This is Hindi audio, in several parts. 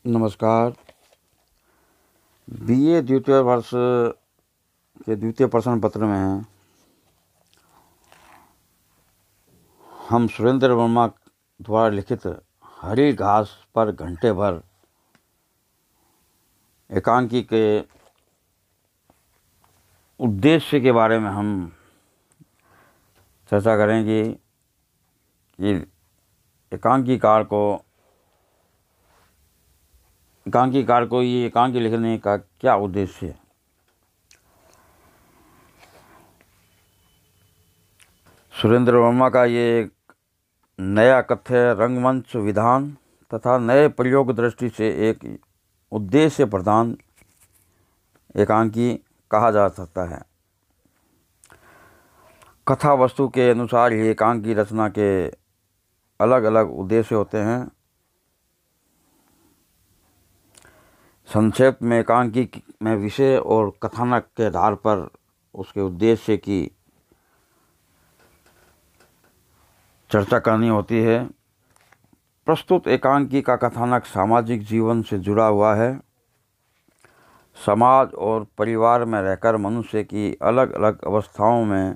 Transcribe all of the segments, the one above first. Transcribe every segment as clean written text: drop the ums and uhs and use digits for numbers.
नमस्कार। बीए द्वितीय वर्ष के द्वितीय प्रश्न पत्र में हम सुरेंद्र वर्मा द्वारा लिखित हरी घास पर घंटे भर एकांकी के उद्देश्य के बारे में हम चर्चा करेंगे कि एकांकीकार को ये एकांकी लिखने का क्या उद्देश्य है। सुरेंद्र वर्मा का ये एक नया कथ्य रंगमंच विधान तथा नए प्रयोग दृष्टि से एक उद्देश्य प्रधान एकांकी कहा जा सकता है। कथा वस्तु के अनुसार ही एकांकी रचना के अलग अलग उद्देश्य होते हैं। संक्षेप में एकांकी में विषय और कथानक के आधार पर उसके उद्देश्य की चर्चा करनी होती है। प्रस्तुत एकांकी का कथानक सामाजिक जीवन से जुड़ा हुआ है। समाज और परिवार में रहकर मनुष्य की अलग अलग अवस्थाओं में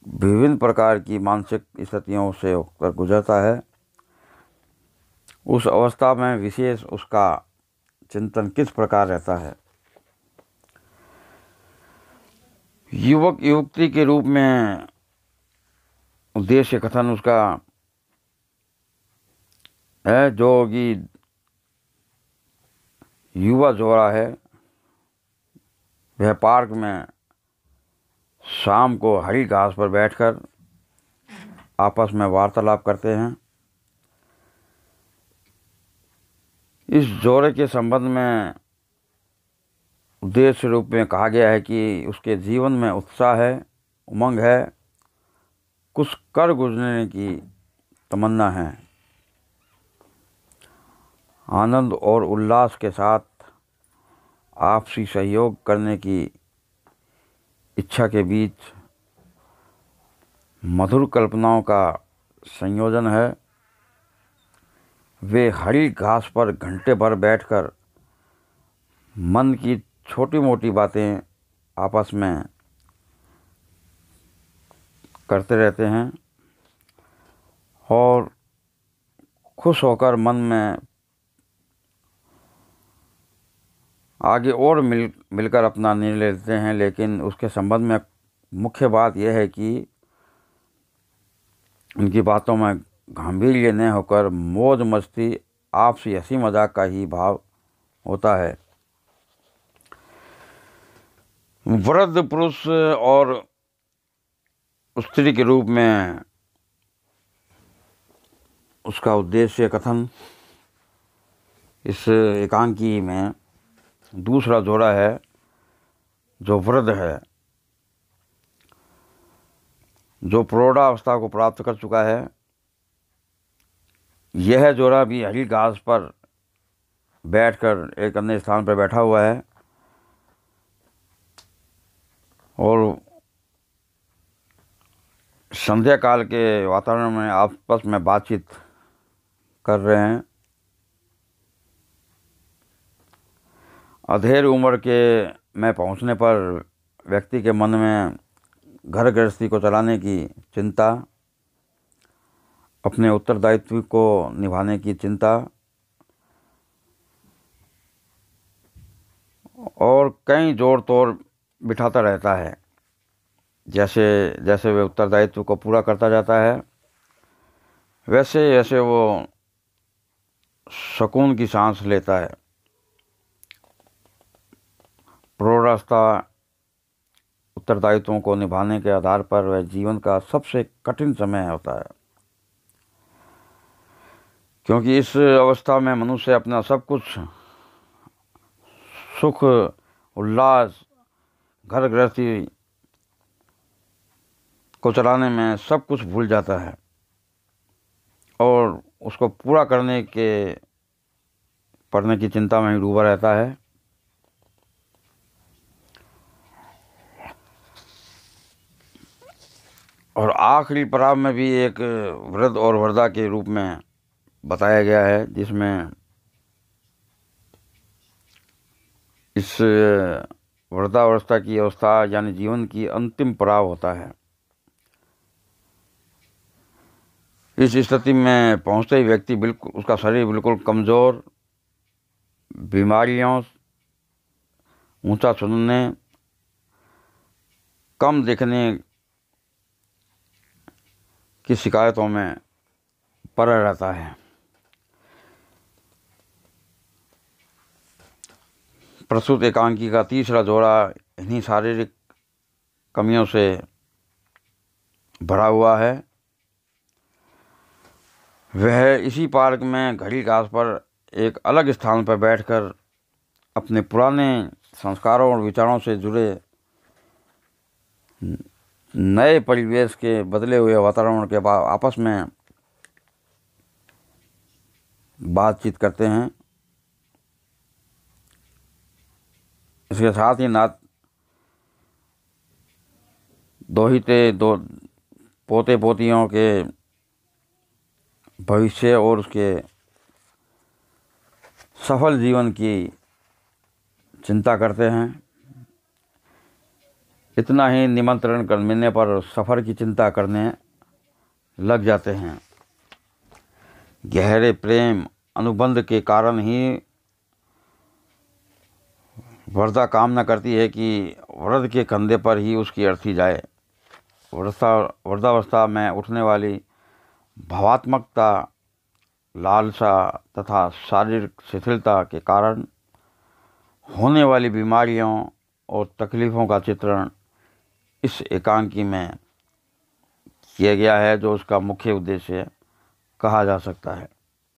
विभिन्न प्रकार की मानसिक स्थितियों से होकर गुजरता है। उस अवस्था में विशेष उसका चिंतन किस प्रकार रहता है। युवक युवती के रूप में उद्देश्य कथन उसका है जो कि युवा जोड़ा है वह पार्क में शाम को हरी घास पर बैठकर आपस में वार्तालाप करते हैं। इस जोड़े के संबंध में उद्देश्य रूप में कहा गया है कि उसके जीवन में उत्साह है, उमंग है, कुछ कर गुजरने की तमन्ना है। आनंद और उल्लास के साथ आपसी सहयोग करने की इच्छा के बीच मधुर कल्पनाओं का संयोजन है। वे हरी घास पर घंटे भर बैठकर मन की छोटी मोटी बातें आपस में करते रहते हैं और खुश होकर मन में आगे और मिलकर अपना निर्णय लेते हैं। लेकिन उसके संबंध में मुख्य बात यह है कि उनकी बातों में गंभीर न होकर मौज मस्ती, आपसी हंसी मजाक का ही भाव होता है। वृद्ध पुरुष और स्त्री के रूप में उसका उद्देश्य कथन इस एकांकी में दूसरा जोड़ा है जो वृद्ध है, जो प्रौढ़ावस्था को प्राप्त कर चुका है। यह जोड़ा भी हरी घास पर बैठकर एक अन्य स्थान पर बैठा हुआ है और संध्या काल के वातावरण में आपस में बातचीत कर रहे हैं। अधेड़ उम्र के में पहुंचने पर व्यक्ति के मन में घर गृहस्थी को चलाने की चिंता, अपने उत्तरदायित्व को निभाने की चिंता और कई जोड़ तोड़ बिठाता रहता है। जैसे जैसे वे उत्तरदायित्व को पूरा करता जाता है वैसे वैसे वो सुकून की सांस लेता है। प्रौढ़ावस्था उत्तरदायित्वों को निभाने के आधार पर वह जीवन का सबसे कठिन समय होता है, क्योंकि इस अवस्था में मनुष्य अपना सब कुछ सुख, उल्लास, घर गृहस्थी को चलाने में सब कुछ भूल जाता है और उसको पूरा करने के पड़ने की चिंता में ही डूबा रहता है। और आखिरी पड़ाव में भी एक वृद्ध और वृद्धा के रूप में बताया गया है, जिसमें इस वृद्धावस्था की अवस्था यानी जीवन की अंतिम पड़ाव होता है। इस स्थिति में पहुंचते ही व्यक्ति बिल्कुल उसका शरीर बिल्कुल कमज़ोर, बीमारियों, ऊंचा सुनने, कम देखने की शिकायतों में पड़ा रहता है। प्रस्तुत एकांकी का तीसरा जोड़ा इन्हीं शारीरिक कमियों से भरा हुआ है। वह इसी पार्क में घड़ी घास पर एक अलग स्थान पर बैठकर अपने पुराने संस्कारों और विचारों से जुड़े नए परिवेश के बदले हुए वातावरण के आपस में बातचीत करते हैं। इसके साथ ही दो पोते पोतियों के भविष्य और उसके सफल जीवन की चिंता करते हैं। इतना ही निमंत्रण कर मिलने पर सफ़र की चिंता करने लग जाते हैं। गहरे प्रेम अनुबंध के कारण ही वृद्धा कामना करती है कि वृद्ध के कंधे पर ही उसकी अर्थी जाए। वृद्धावस्था में उठने वाली भावात्मकता, लालसा तथा शारीरिक शिथिलता के कारण होने वाली बीमारियों और तकलीफ़ों का चित्रण इस एकांकी में किया गया है, जो उसका मुख्य उद्देश्य कहा जा सकता है।